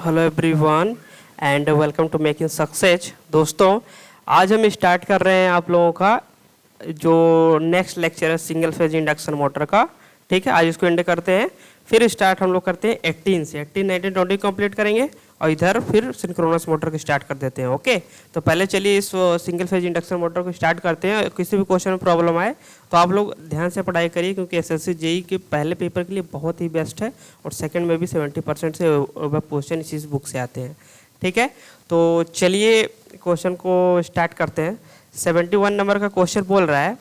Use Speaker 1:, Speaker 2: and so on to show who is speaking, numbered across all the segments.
Speaker 1: Hello everyone and welcome to making success. दोस्तों, आज हम स्टार्ट कर रहे हैं आप लोगों का जो नेक्स्ट लेक्चर है सिंगल फेज इंडक्शन मोटर का। ठीक है, आज इसको एंड करते हैं, फिर स्टार्ट हम लोग करते हैं 18 से 18, 19, 20 कंप्लीट करेंगे और इधर फिर सिंक्रोनस मोटर को स्टार्ट कर देते हैं। ओके, तो पहले चलिए इस सिंगल फेज इंडक्शन मोटर को स्टार्ट करते हैं। किसी भी क्वेश्चन में प्रॉब्लम आए तो आप लोग ध्यान से पढ़ाई करिए, क्योंकि एसएससी जेई के पहले पेपर के लिए बहुत ही बेस्ट है और सेकंड में भी 70% से क्वेश्चन इसी बुक से आते हैं। ठीक है, तो चलिए क्वेश्चन को स्टार्ट करते हैं। 71 नंबर का क्वेश्चन बोल रहा है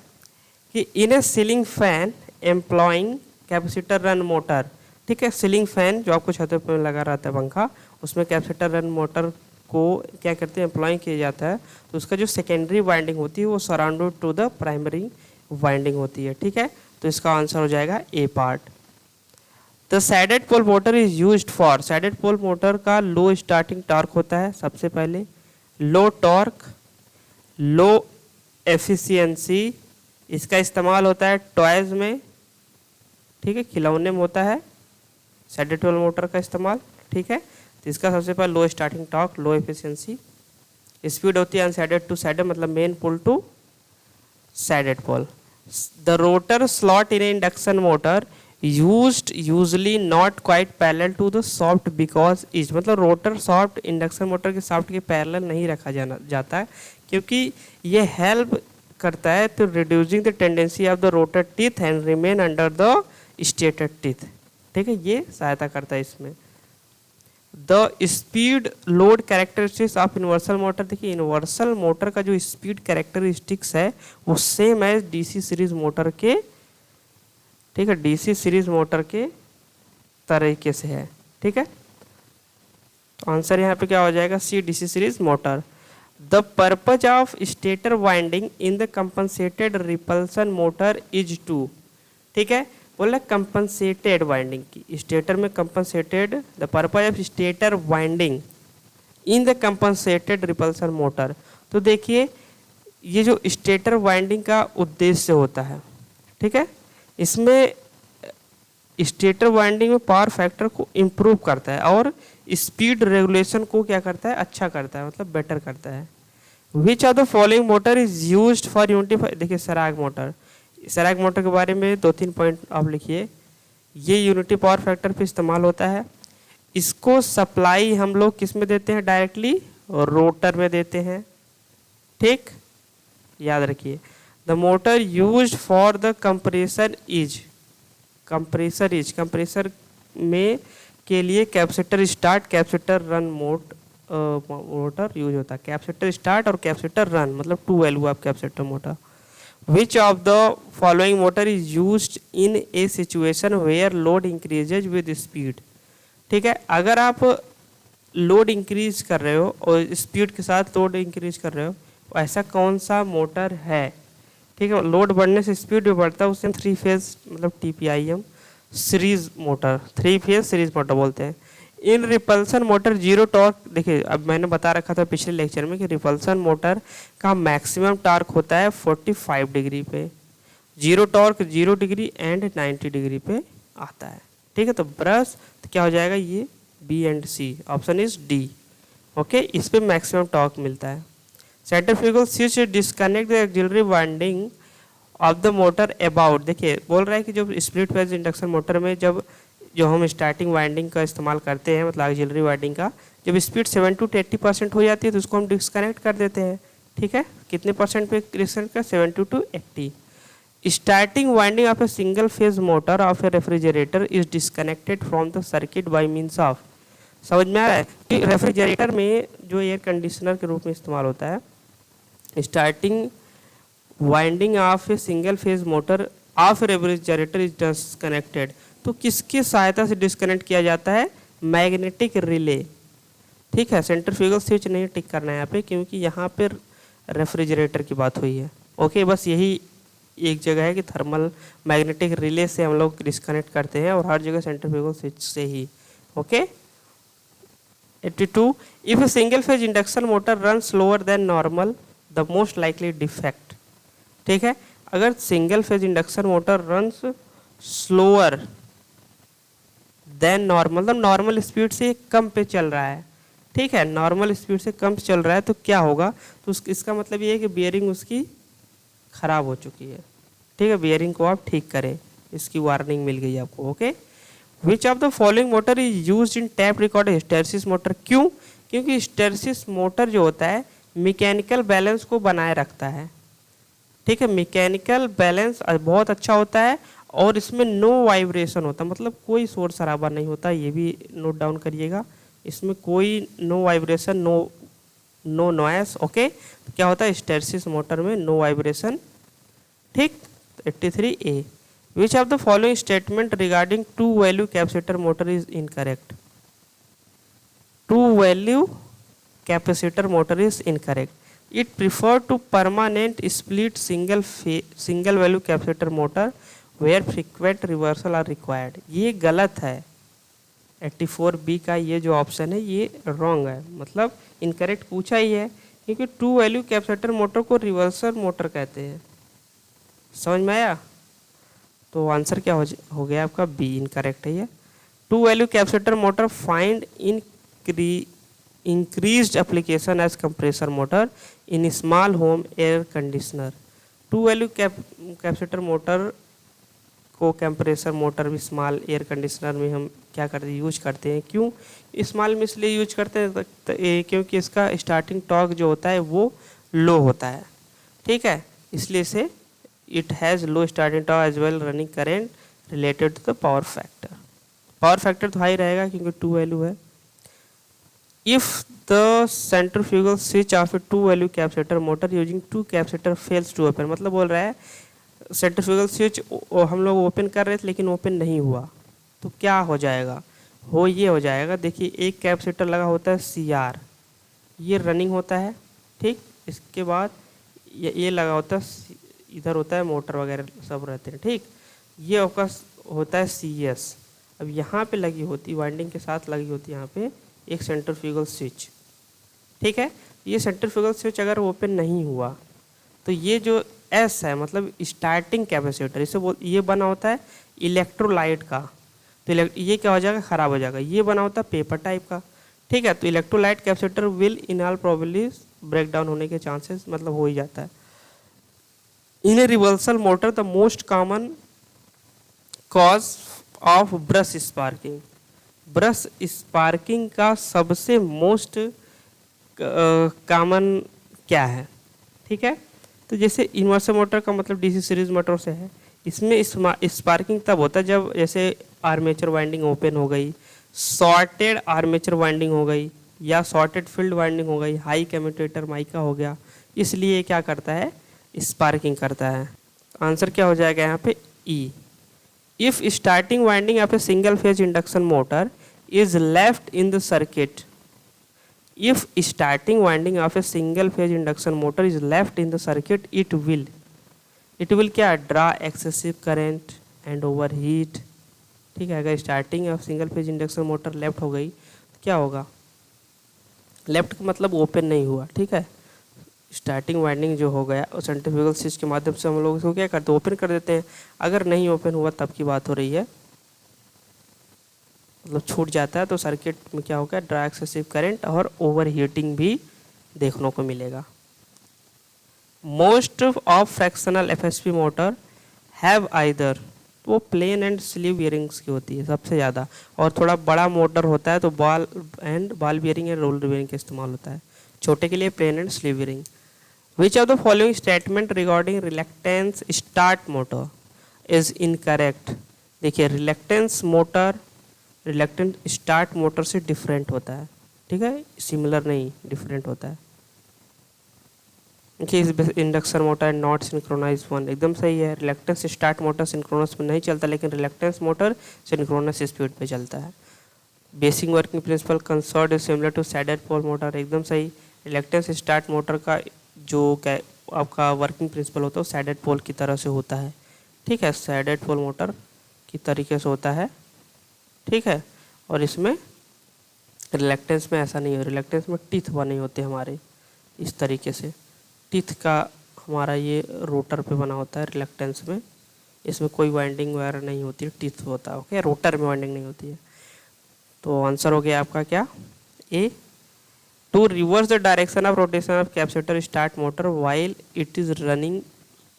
Speaker 1: कि in a ceiling fan employing capacitor run motor. ठीक है, सीलिंग फैन जो आपको छत पर लगा रहता है पंखा, उसमें कैपेसिटर रन मोटर को क्या करते हैं, एम्प्लॉय किया जाता है। तो उसका जो सेकेंडरी वाइंडिंग होती है वो surrounded to the primary winding होती है। ठीक है, तो इसका आंसर हो जाएगा A part. The shaded pole motor is used for, shaded pole motor का लो स्टार्टिंग टॉर्क होता है सबसे पहले, लो टॉर्क, लो एफिशिएंसी। इसका इस्तेमाल होता है टॉयज में, ठीक है, खिलौने में होता है सैडेड पोल मोटर का इस्तेमाल। ठीक है, तो इसका सबसे पहले low starting torque, low efficiency, speed होती है अनसैडेड टू सैडेड, मतलब main pole to shaded pole. The rotor slot in induction motor used usually not quite parallel to the shaft because is, मतलब रोटर सॉफ्ट इंडक्शन मोटर के shaft के parallel नहीं रखा जाता है, क्योंकि ये हेल्प करता है तो reducing the tendency of the rotor teeth and remain under the stator teeth. ठीक है, ये सहायता करता है इसमें। The speed load characteristics of universal motor, देखिए यूनिवर्सल मोटर का जो स्पीड कैरेक्टरिस्टिक्स है वो same as DC series motor के, ठीक है, डीसी सीरीज मोटर के तरीके से है। ठीक है, तो आंसर यहाँ पे क्या हो जाएगा, C, DC series motor. The purpose of stator winding in the compensated repulsion motor is to, ठीक है, बोला कंपनसेटेड वाइंडिंग की, स्टेटर में compensated, the purpose of stator winding in the compensated repulsion motor. तो देखिए ये जो स्टेटर वाइंडिंग का उद्देश्य होता है, ठीक है, इसमें स्टेटर वाइंडिंग में पावर फैक्टर को इम्प्रूव करता है और स्पीड रेगुलेशन को क्या करता है, अच्छा करता है, मतलब बेटर करता है। विच of the following motor is used for unity, देखिए सराग मोटर, सराग मोटर के बारे में 2-3 पॉइंट आप लिखिए। ये यूनिटी पावर फैक्टर पे इस्तेमाल होता है। इसको सप्लाई हम लोग किस में देते हैं, डायरेक्टली रोटर में देते हैं। ठीक, याद रखिए। The motor used for the compressor is, compressor में के लिए capacitor start, capacitor run motor use होता है। कैपेसिटर स्टार्ट और कैपेसिटर रन, मतलब 2 value of capacitor motor. Which of the following motor is used in a situation where load increases with speed? ठीक है, अगर आप लोड इंक्रीज कर रहे हो और स्पीड के साथ लोड इंक्रीज कर रहे हो, तो ऐसा कौन सा मोटर है, ठीक है, लोड बढ़ने से स्पीड भी बढ़ता है, उससे 3 फेज मतलब TPIM series motor, 3 phase series motor बोलते हैं। इन रिपल्सन मोटर जीरो टॉर्क, देखिए अब मैंने बता रखा था पिछले लेक्चर में कि रिपल्सन मोटर का मैक्सिमम टॉर्क होता है 45 डिग्री पे, zero torque 0 degree and 90 degree पे आता है। ठीक है, तो ब्रश तो क्या हो जाएगा, ये B and C, option is D. Okay, इस पे मैक्सिमम टॉर्क मिलता है। Centrifugal switch disconnect the auxiliary winding of the motor about, देखिए बोल रहा है कि जो स्प्लिट फेज इंडक्शन मोटर में जब जो हम स्टार्टिंग वाइंडिंग का इस्तेमाल करते हैं, मतलब ऑक्सिलरी वाइंडिंग का, जब स्पीड 70 to 80% हो जाती है तो उसको हम डिस्कनेक्ट कर देते हैं। ठीक है, कितने परसेंट पे डिस्कनेक्ट कर, 70 to 80। Starting winding of a single phase motor of A refrigerator is disconnected from the circuit by means of, समझ में आ रहा है कि रेफ्रिजरेटर में जो एयर कंडीशनर के रूप में इस्तेमाल होता है, starting winding of a single phase motor of A refrigerator is disconnected, तो किसकी सहायता से डिस्कनेक्ट किया जाता है, मैग्नेटिक रिले। ठीक है, सेंट्रीफ्यूगल स्विच नहीं टिक करना है यहाँ पे, क्योंकि यहाँ पे रेफ्रिजरेटर की बात हुई है। ओके, बस यही एक जगह है कि थर्मल मैग्नेटिक रिले से हम लोग डिस्कनेक्ट करते हैं और हर जगह सेंट्रीफ्यूगल स्विच से ही। Okay, 82, if a single phase induction motor run slower than normal the most likely defect. ठीक है, अगर single phase induction motor run slower than normal, मतलब नॉर्मल स्पीड से कम पे चल रहा है, ठीक है, नॉर्मल स्पीड से कम चल रहा है, तो क्या होगा, तो इसका मतलब ये है कि बियरिंग उसकी खराब हो चुकी है, ठीक है, बियरिंग को आप ठीक करें, इसकी वार्निंग मिल गई आपको। Okay, which of the following motor is use in tap record hysteresis motor, क्यों, क्योंकि हिस्टैरिसीस मोटर जो होता है मैकेनिकल बैलेंस को बनाए रखता है, ठीक है, मैकेनिकल बैलेंस बहुत अच्छा होता है, और इसमें नो वाइब्रेशन होता, मतलब कोई शोर शराबा नहीं होता, ये भी नोट डाउन करिएगा, इसमें कोई no vibration, no noise. Okay, तो क्या होता है हिस्टैरिसीस मोटर में नो वाइब्रेशन, ठीक। 83A, which of the following statement regarding two value capacitor motor is incorrect, two value capacitor motor is incorrect, it prefer to permanent split single value capacitor motor where frequent reversal are required, ये गलत है। 84B का ये जो option है ये wrong है, मतलब इनकरेक्ट पूछा ही है, क्योंकि टू वैल्यू कैपेसिटर मोटर को रिवर्सल मोटर कहते हैं। समझ में आया? तो आंसर क्या हो गया आपका, बी इनकरेक्ट है ये। Two value capacitor motor find increased application as compressor motor in small home air conditioner, two value capacitor motor को कंप्रेसर मोटर भी स्मॉल एयर कंडीशनर में हम क्या करते हैं, यूज करते हैं। क्यों स्मॉल में इसलिए यूज करते हैं क्योंकि इसका स्टार्टिंग टॉर्क जो होता है वो लो होता है, ठीक है, इसलिए से it has low starting torque as well running current related to the power factor, power factor तो हाई रहेगा क्योंकि टू वैल्यू है। If the centrifugal switch of a two value capacitor motor using two capacitor fails to open, मतलब बोल रहा है centrifugal switch हम लोग ओपन कर रहे थे लेकिन ओपन नहीं हुआ, तो क्या हो जाएगा, ये हो जाएगा, देखिए एक कैपेसिटर लगा होता है CR, ये रनिंग होता है, ठीक, इसके बाद ये लगा होता है, इधर होता है मोटर वगैरह सब रहते हैं, ठीक, ये आपका होता है CS। अब यहाँ पे लगी होती वाइंडिंग के साथ लगी होती यहाँ पे एक सेंट्रीफ्यूगल स्विच, ठीक है, ये सेंट्रीफ्यूगल स्विच अगर ओपन नहीं हुआ तो ये जो S है मतलब स्टार्टिंग कैपेसिटर, इसे ये बना होता है इलेक्ट्रोलाइट का, तो ये क्या हो जाएगा, ख़राब हो जाएगा, ये बना होता है पेपर टाइप का, ठीक है, तो electrolyte capacitor will in all probability break down होने के चांसेस मतलब हो ही जाता है। In a reversal motor the most common cause of brush sparking, brush sparking का सबसे मोस्ट कॉमन क्या है, ठीक है, तो जैसे इन्वर्टर मोटर का मतलब DC सीरीज मोटर से है, इसमें स्पार्किंग तब होता है जब जैसे आर्मेचर वाइंडिंग ओपन हो गई, शॉर्टेड आर्मेचर वाइंडिंग हो गई, या शॉर्टेड फील्ड वाइंडिंग हो गई, हाई कम्यूटेटर माइका हो गया, इसलिए क्या करता है, स्पार्किंग करता है। आंसर क्या हो जाएगा यहाँ पे E। If starting winding of a single phase induction motor is left in the circuit, if starting winding of a single phase induction motor is left in the circuit it will क्या draw excessive current and overheat, ठीक है, अगर starting of single phase induction motor left हो गई तो क्या होगा, left का मतलब ओपन नहीं हुआ, ठीक है, स्टार्टिंग वाइंडिंग जो हो गया और सेंट्रीफ्यूगल स्विच के माध्यम से हम लोग इसको क्या करते हैं, ओपन कर देते हैं, अगर नहीं ओपन हुआ तब की बात हो रही है, मतलब छूट जाता है, तो सर्किट में क्या होगा, ड्रा एक्सेसिव करंट और ओवर हीटिंग भी देखने को मिलेगा। Most of fractional FSP motor have either, वो प्लेन एंड स्लीव बियरिंग्स की होती है सबसे ज़्यादा, और थोड़ा बड़ा मोटर होता है तो ball bearing and roller bearing का इस्तेमाल होता है, छोटे के लिए plain and sleeve bearing. Which of the following statement regarding reluctance start motor is incorrect, देखिए रिलक्टेंट स्टार्ट मोटर से डिफरेंट होता है, ठीक है, सिमिलर नहीं डिफरेंट होता है। Induction motor not synchronize one, एकदम सही है, रिलक्टेंस स्टार्ट मोटर सिंक्रोनस में नहीं चलता, लेकिन रिलक्टेंस मोटर सिंक्रोनस स्पीड पे चलता है। Basic working principle concert is similar to shaded pole motor, एकदम सही, रिलक्टेंस स्टार्ट मोटर का जो आपका वर्किंग प्रिंसिपल होता है वो सैडेड पोल की तरह से होता है, ठीक है, सैडेड पोल मोटर की तरीके से होता है, ठीक है, और इसमें रिलक्टेंस में ऐसा नहीं है, रिलक्टेंस में टीथ बने होते हैं हमारे इस तरीके से, टीथ का हमारा ये रोटर पे बना होता है रिलक्टेंस में, इसमें कोई वाइंडिंग वगैरह नहीं होती है, टीथ होता है, ओके, रोटर में वाइंडिंग नहीं होती है। तो आंसर हो गया आपका क्या, A. To reverse the direction of rotation of capacitor start motor while it is running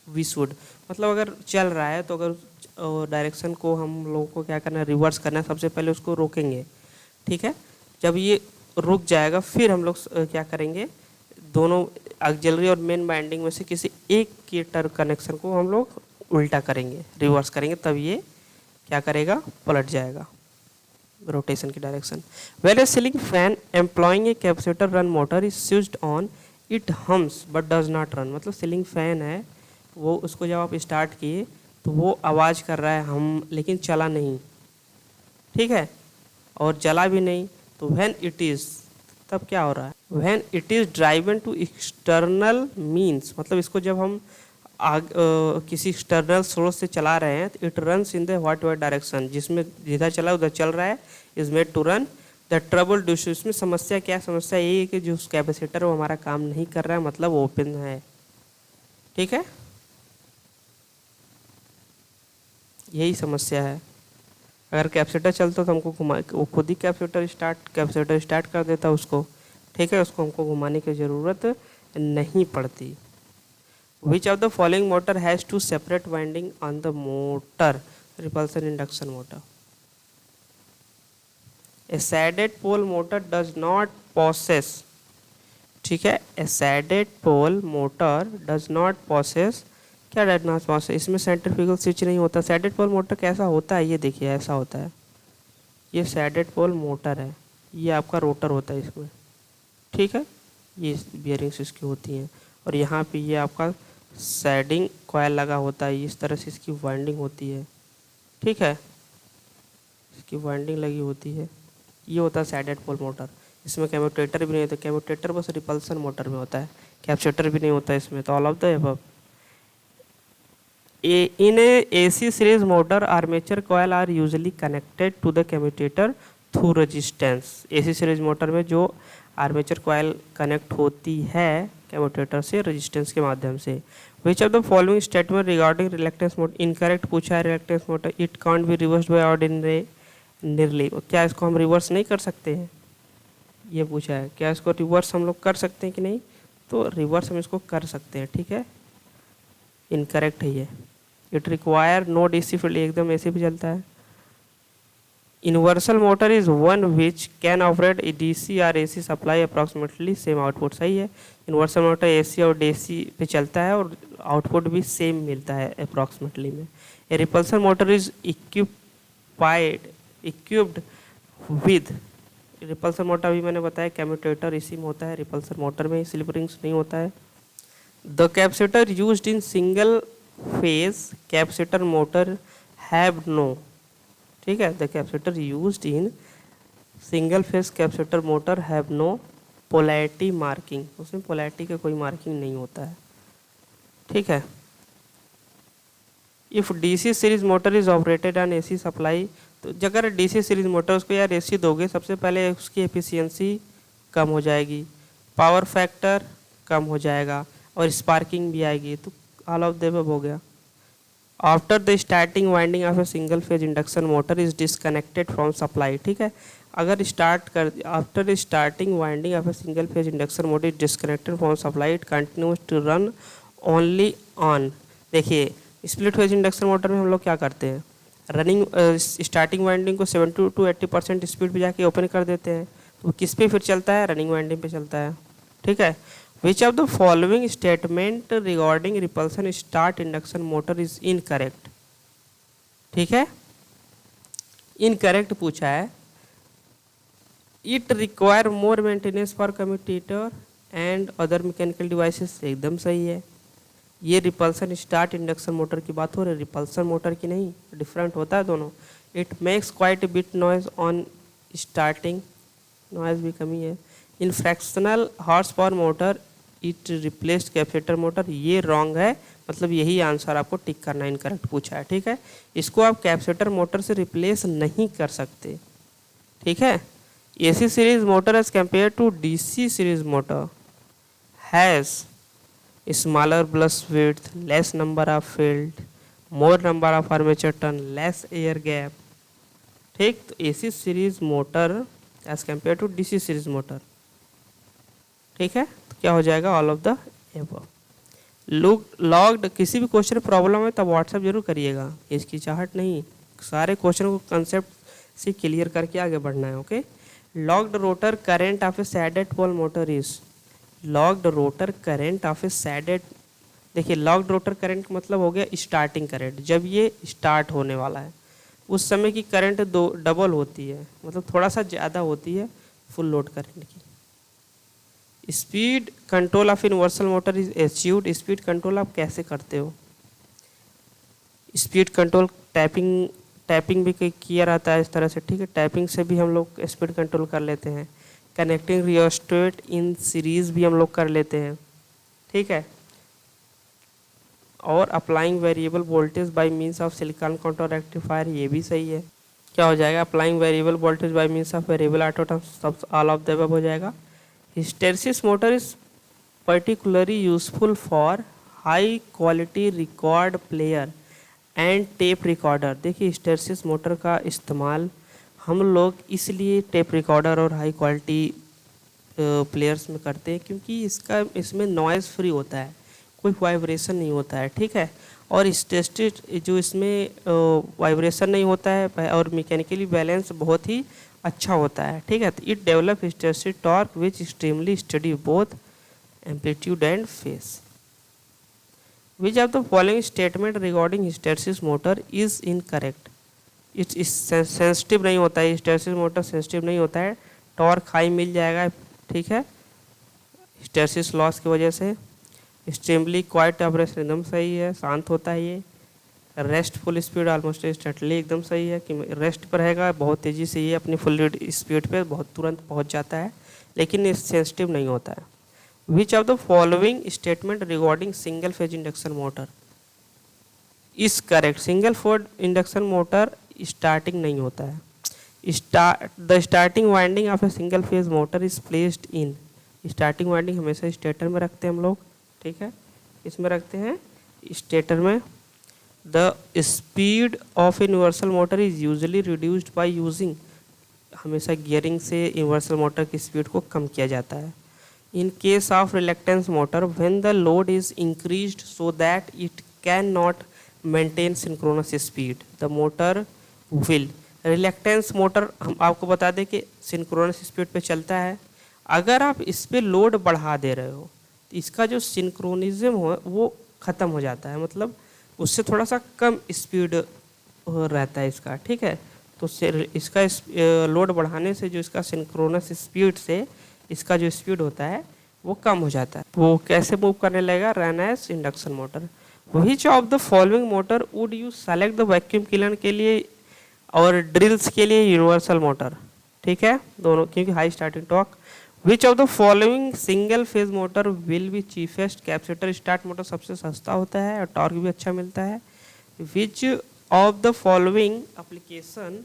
Speaker 1: we should, मतलब अगर चल रहा है तो अगर डायरेक्शन को हम लोगों को क्या करना है, रिवर्स करना है। सबसे पहले उसको रोकेंगे, ठीक है। जब ये रुक जाएगा फिर हम लोग क्या करेंगे, दोनों ऑक्सिलरी और मेन वाइंडिंग में से किसी एक की टर्न कनेक्शन को हम लोग उल्टा करेंगे, रिवर्स करेंगे, तब ये क्या करेगा, पलट जाएगा रोटेशन की direction. Well A ceiling fan employing a capacitor run motor is switched on it hums but does not run, मतलब सीलिंग फैन है वो, उसको जब आप स्टार्ट किए तो वो आवाज़ कर रहा है हम, लेकिन चला नहीं, ठीक है, और जला भी नहीं। तो व्हेन इट इज़, तब क्या हो रहा है, when it is driven to external means, मतलब इसको जब हम किसी एक्सटर्नल सोर्स से चला रहे हैं तो it runs in the whatever direction, जिसमें जिधर चला उधर चल रहा है, is made to run the trouble due. इसमें समस्या क्या है, समस्या ये है कि जो कैपेसिटर वो हमारा काम नहीं कर रहा है, मतलब ओपन है, ठीक है, यही समस्या है। अगर कैपेसिटर चलता तो हमको घुमा, वो खुद ही कैपेसिटर स्टार्ट कर देता उसको, ठीक है, उसको हमको घुमाने की ज़रूरत नहीं पड़ती। Which of the following motor has two separate winding on the motor, repulsion induction motor. A shaded pole motor does not possess, ठीक है, a shaded pole motor does not possess, क्या डज नॉट पोसेस, इसमें centrifugal switch नहीं होता। Shaded pole motor कैसा होता है, ये देखिए ऐसा होता है, ये सैडेड पोल मोटर है, ये आपका रोटर होता है इसमें, ठीक है, ये बियरिंग्स इसकी होती हैं, और यहाँ पे ये आपका सैडिंग कॉयल लगा होता है, इस तरह से इसकी वाइंडिंग होती है, ठीक है, इसकी वाइंडिंग लगी होती है, ये होता है सैडेड पोल मोटर। इसमें कम्यूटेटर भी नहीं होता, कम्यूटेटर बस रिपल्सन मोटर में होता है, कैपेसिटर भी नहीं होता इसमें। तो all of the above. In a AC series motor, armature coil are usually connected to the commutator through resistance। AC series motor में जो आर्मेचर कॉयल कनेक्ट होती है कम्यूटेटर से रेजिस्टेंस के माध्यम से। विच of the following statement regarding reluctance motor, incorrect पूछा है, reluctance motor it can't be reversed by ordinary, क्या इसको हम रिवर्स नहीं कर सकते हैं, ये पूछा है, क्या इसको रिवर्स हम लोग कर सकते हैं कि नहीं, तो रिवर्स हम इसको कर सकते हैं, ठीक है, इनकरेक्ट है ये। It require no DC field, एकदम ऐसे भी चलता है। Universal motor is one which can operate DC और AC supply approximately same output, सही है, यूनिवर्सल मोटर एसी और डीसी पे चलता है और आउटपुट भी सेम मिलता है अप्रॉक्सीमेटली में। A repulsion motor is equipped with, repulsion motor भी मैंने बताया कम्यूटेटर इसी में होता है, रिपल्सन मोटर में स्लिप रिंग्स नहीं होता है। The capacitor used in single phase capacitor motor have no, ठीक है, the capacitor used in single phase capacitor motor have no polarity marking, उसमें पोलैरिटी का कोई मार्किंग नहीं होता है, ठीक है। If DC series motor is operated on AC supply, तो अगर डीसी सीरीज मोटर उसको यार एसी दोगे, सबसे पहले उसकी एफिशिएंसी कम हो जाएगी, पावर फैक्टर कम हो जाएगा और स्पार्किंग भी आएगी, तो ऑल ऑफ द अबव हो गया। After the starting winding of a single phase induction motor is disconnected from supply, ठीक है, अगर स्टार्ट कर after starting winding of a single phase induction motor is disconnected from supply it continues to run only on. देखिए split phase induction motor में हम लोग क्या करते हैं, रनिंग स्टार्टिंग वाइंडिंग को 70 to 80% स्पीड पे जाके ओपन कर देते हैं, तो किस पे फिर चलता है, रनिंग वाइंडिंग पे चलता है, ठीक है। विच of the following statement regarding repulsion start induction motor is incorrect, ठीक है, इनकरेक्ट पूछा है। It require more maintenance for commutator and other mechanical devices, एकदम सही है। ये रिपल्सन स्टार्ट इंडक्शन मोटर की बात हो रही है, रिपल्सन मोटर की नहीं, डिफरेंट होता है दोनों। It makes quite bit noise on starting, noise भी कमी है। In fractional horse power motor it replaced capacitor motor, ये रॉन्ग है, मतलब यही आंसर आपको टिक करना, इनकरेक्ट पूछा है, ठीक है। इसको आप कैपेसिटर मोटर से रिप्लेस नहीं कर सकते, ठीक है। AC series motor as compare to DC series motor has smaller brush width, less number of field, more number of armature turn, less air gap, ठीक। तो AC series motor as compare to DC series motor, ठीक है। तो क्या हो जाएगा, all of the above. Locked, किसी भी क्वेश्चन प्रॉब्लम है तो व्हाट्सएप जरूर करिएगा, इसकी चाहत नहीं, सारे क्वेश्चन को कंसेप्ट से क्लियर करके आगे बढ़ना है। Okay. Locked rotor current of a shaded pole motor is, locked rotor current of a shaded, देखिए लॉग्ड रोटर करंट मतलब हो गया स्टार्टिंग करंट, जब ये स्टार्ट होने वाला है उस समय की करंट दो डबल होती है, मतलब थोड़ा सा ज़्यादा होती है फुल लोड करंट की। Speed control of universal motor is achieved, speed control आप कैसे करते हो, स्पीड कंट्रोल टैपिंग भी किया रहता है इस तरह से, ठीक है। टैपिंग से भी हम लोग स्पीड कंट्रोल कर लेते हैं, कनेक्टिंग रियोस्टेट इन सीरीज भी हम लोग कर लेते हैं, ठीक है। और applying variable voltage by means of silicon counter rectifier, ये भी सही है। क्या हो जाएगा, applying variable voltage by means of variable auto सब ऑल ऑफ द अबव हो जाएगा। Hysteresis motor is particularly useful for high quality record player and tape recorder. देखिए हिस्टेरिसिस मोटर का इस्तेमाल हम लोग इसलिए टेप रिकॉर्डर और हाई क्वालिटी प्लेयर्स में करते हैं क्योंकि इसमें नॉइज़ फ्री होता है, कोई वाइब्रेशन नहीं होता है, ठीक है। और हिस्टेरिसिस जो इसमें वाइब्रेशन नहीं होता है और मैकेनिकली बैलेंस बहुत ही अच्छा होता है, ठीक है। तो it develop hysteresis torque which extremely study both amplitude and face. Which of the following statement regarding hysteresis motor is incorrect, it's sensitive नहीं होता है, हिस्टेरिसिस मोटर सेंसिटिव नहीं होता है, टॉर्क हाई मिल जाएगा, ठीक है, हिस्टेरिसिस लॉस की वजह से। एक्सट्रीमली क्वाइट ऑपरेशन एकदम सही है, शांत होता है ये। रेस्टफुल स्पीड ऑलमोस्ट इंस्टेंटली एकदम सही है कि रेस्ट पर रहेगा, बहुत तेज़ी से ये अपनी फुल स्पीड पे बहुत तुरंत पहुंच जाता है, लेकिन ये सेंसिटिव नहीं होता है। विच of the following statement regarding single phase induction motor is correct, single phase induction motor starting नहीं होता है। The starting winding of a single phase motor is placed in, starting winding हमेशा स्टेटर में रखते हैं हम लोग, ठीक है, इसमें रखते हैं स्टेटर में। The speed of universal motor is usually reduced by using, हमेशा गियरिंग से यूनिवर्सल मोटर की स्पीड को कम किया जाता है। इन case of reluctance motor when the load is increased so that it can not maintain synchronous speed the motor will, reluctance motor हम आपको बता दें कि सिंक्रोनस स्पीड पे चलता है, अगर आप इस पर लोड बढ़ा दे रहे हो तो इसका जो सिंक्रोनिज्म हो वो ख़त्म हो जाता है, मतलब उससे थोड़ा सा कम स्पीड रहता है इसका, ठीक है। तो इसका लोड बढ़ाने से जो इसका सिंक्रोनस स्पीड से इसका जो स्पीड होता है वो कम हो जाता है, वो कैसे मूव करने लगेगा, run as induction motor. Which of the following motor would you select the vacuum cleaner के लिए और ड्रिल्स के लिए यूनिवर्सल मोटर, ठीक है, दोनों, क्योंकि high starting torque. Which of the following single phase motor will be chiefest, capacitor start motor सबसे सस्ता होता है और टॉर्क भी अच्छा मिलता है। विच of the following application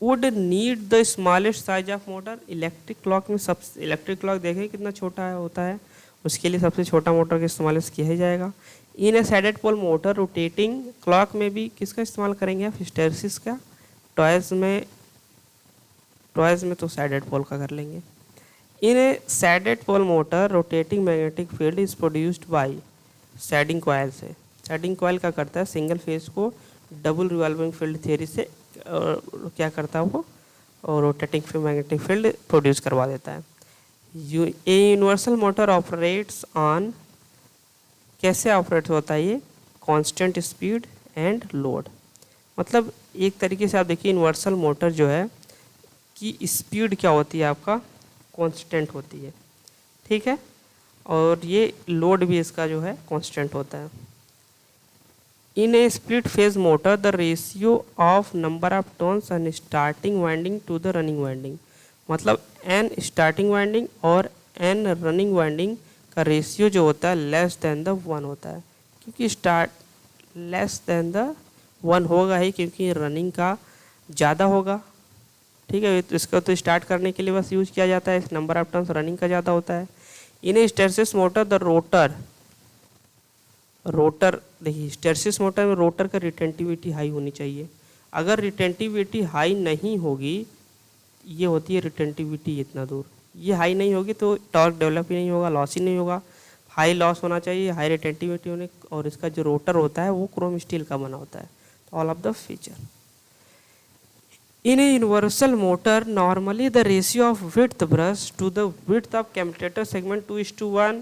Speaker 1: would need the smallest size of motor, electric clock में सबसे, इलेक्ट्रिक क्लॉक देखें कितना छोटा होता है, उसके लिए सबसे छोटा मोटर का इस्तेमाल किया ही जाएगा। In a shaded pole motor rotating clock में भी किसका इस्तेमाल करेंगे आप, हिस्टेरिसिस का। टॉयज में तो सैडेड पोल का कर लेंगे। In a shaded pole motor rotating magnetic field is produced by, shading coil से, सैडिंग कॉयल क्या करता है, सिंगल फेज को डबल रिवॉल्विंग फील्ड थ्योरी से क्या करता है वो, और रोटेटिंग मैग्नेटिक फील्ड प्रोड्यूस करवा देता है। ए यूनिवर्सल मोटर ऑपरेट्स ऑन, कैसे ऑपरेट होता है ये, कांस्टेंट स्पीड एंड लोड, मतलब एक तरीके से आप देखिए यूनिवर्सल मोटर जो है कि स्पीड क्या होती है आपका, कांस्टेंट होती है, ठीक है, और ये लोड भी इसका जो है कांस्टेंट होता है। In a split phase motor the ratio of number of turns and starting winding to the running winding, मतलब एन स्टार्टिंग वाइंडिंग और एन रनिंग वाइंडिंग का रेशियो जो होता है लेस देन द 1 होता है, क्योंकि स्टार्ट लेस देन द 1 होगा ही क्योंकि रनिंग का ज़्यादा होगा, ठीक है। तो इसका तो स्टार्ट करने के लिए बस यूज किया जाता है, नंबर ऑफ टर्न्स रनिंग का ज़्यादा होता है। इन हिस्टेरिसिस मोटर द रोटर देखिए हिस्टेरिसिस मोटर में रोटर का रिटेंटिविटी हाई होनी चाहिए, अगर रिटेंटिविटी हाई नहीं होगी, ये होती है रिटेंटिविटी इतना दूर, ये हाई नहीं होगी तो टॉर्क डेवलप ही नहीं होगा, लॉस ही नहीं होगा। हाई लॉस होना चाहिए, हाई रिटेंटिविटी होने, और इसका जो रोटर होता है वो क्रोम स्टील का बना होता है। All of the feature in a universal motor, normally the ratio of width brush to the width of commutator segment 2:1,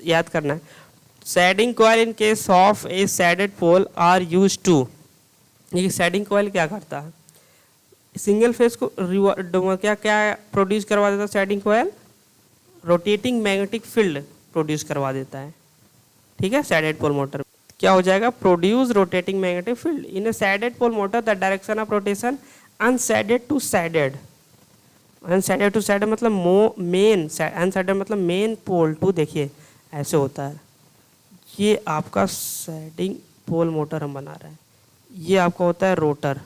Speaker 1: याद करना है। Shading coil in case of a shaded pole are use to, ये shading coil क्या करता है, single phase को क्या क्या प्रोड्यूस करवा देता है shading coil, rotating magnetic field produce करवा देता है, ठीक है। सैडेड पोल मोटर क्या हो जाएगा, produce rotating magnetic field in a shaded pole motor, the direction of rotation unshaded to shaded, unshaded to shaded मतलब मेन, अनसैडेड मतलब मेन पोल टू, देखिए ऐसे होता है। ये आपका सैडिंग पोल मोटर हम बना रहे हैं, ये आपका होता है रोटर,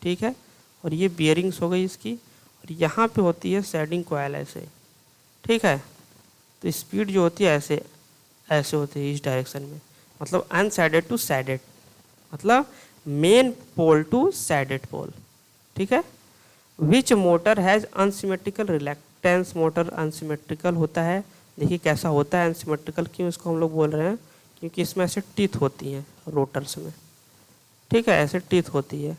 Speaker 1: ठीक है, और ये बियरिंग्स हो गई इसकी, और यहाँ पे होती है सैडिंग कॉइल ऐसे, ठीक है। तो स्पीड जो होती है ऐसे ऐसे होती है इस डायरेक्शन में, मतलब अनसैडेड टू सैडेड, मतलब main pole to shaded pole, ठीक है। Which motor has unsymmetrical reluctance, motor unsymmetrical होता है। देखिए कैसा होता है अनसिमेट्रिकल, क्यों इसको हम लोग बोल रहे हैं, क्योंकि इसमें ऐसे टीथ होती हैं रोटर्स में, ठीक है, ऐसे टीथ होती है।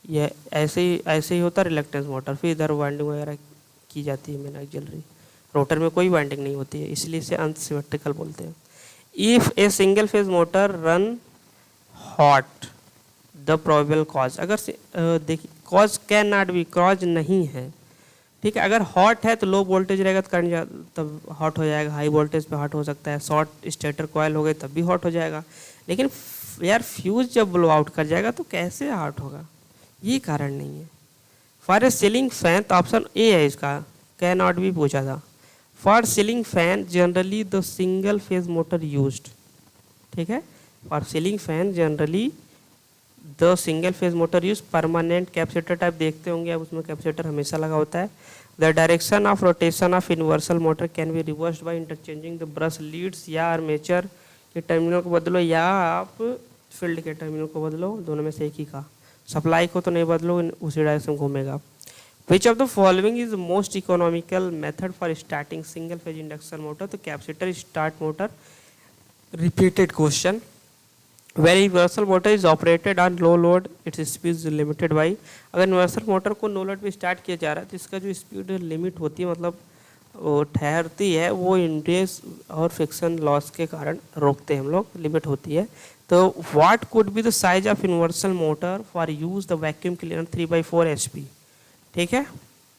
Speaker 1: यह ऐसे ही होता है रिलैक्टेंस मोटर, फिर इधर वाइंडिंग वगैरह की जाती है मैन एक्सिलरी, रोटर में कोई वाइंडिंग नहीं होती है, इसलिए इसे अनसिमेट्रिकल बोलते हैं। If A single phase motor run hot, the probable cause, अगर देखिए cause can not B, cause नहीं है, ठीक है। अगर हॉट है तो लो वोल्टेज रहेगा तो करंट तब हॉट हो जाएगा, हाई वोल्टेज पे हॉट हो सकता है, शॉर्ट स्टेटर कॉयल हो गए तब भी हॉट हो जाएगा। लेकिन यार फ्यूज जब ब्लो आउट कर जाएगा तो कैसे हॉट होगा, ये कारण नहीं है। फॉर ए सीलिंग फैन, तो ऑप्शन ए है इसका, कैन नॉट बी पूछा था। For ceiling fan generally the single phase motor used, ठीक है। For ceiling fan generally the single phase motor use permanent capacitor type, देखते होंगे आप उसमें कैपेसिटर हमेशा लगा होता है। The direction of rotation of universal motor can be reversed by interchanging the brush leads या आर्मेचर के टर्मिनल को बदलो, या आप फील्ड के टर्मिनल को बदलो, दोनों में से एक ही का। सप्लाई को तो नहीं बदलो, उसी डायरेक्शन घूमेगा। Which of the following is most economical method for starting single phase induction motor, तो capacitor start motor, repeated question. When universal motor is operated on low load, its speed is limited by, अगर universal motor को no load पे start किया जा रहा है तो इसका जो स्पीड लिमिट होती है, मतलब वो ठहरती है, वो इंड्रेस और फ्रिक्शन लॉस के कारण रोकते हैं हम लोग, लिमिट होती है। तो what could be the size of universal motor for use the vacuum cleaner 3/4 HP, ठीक है।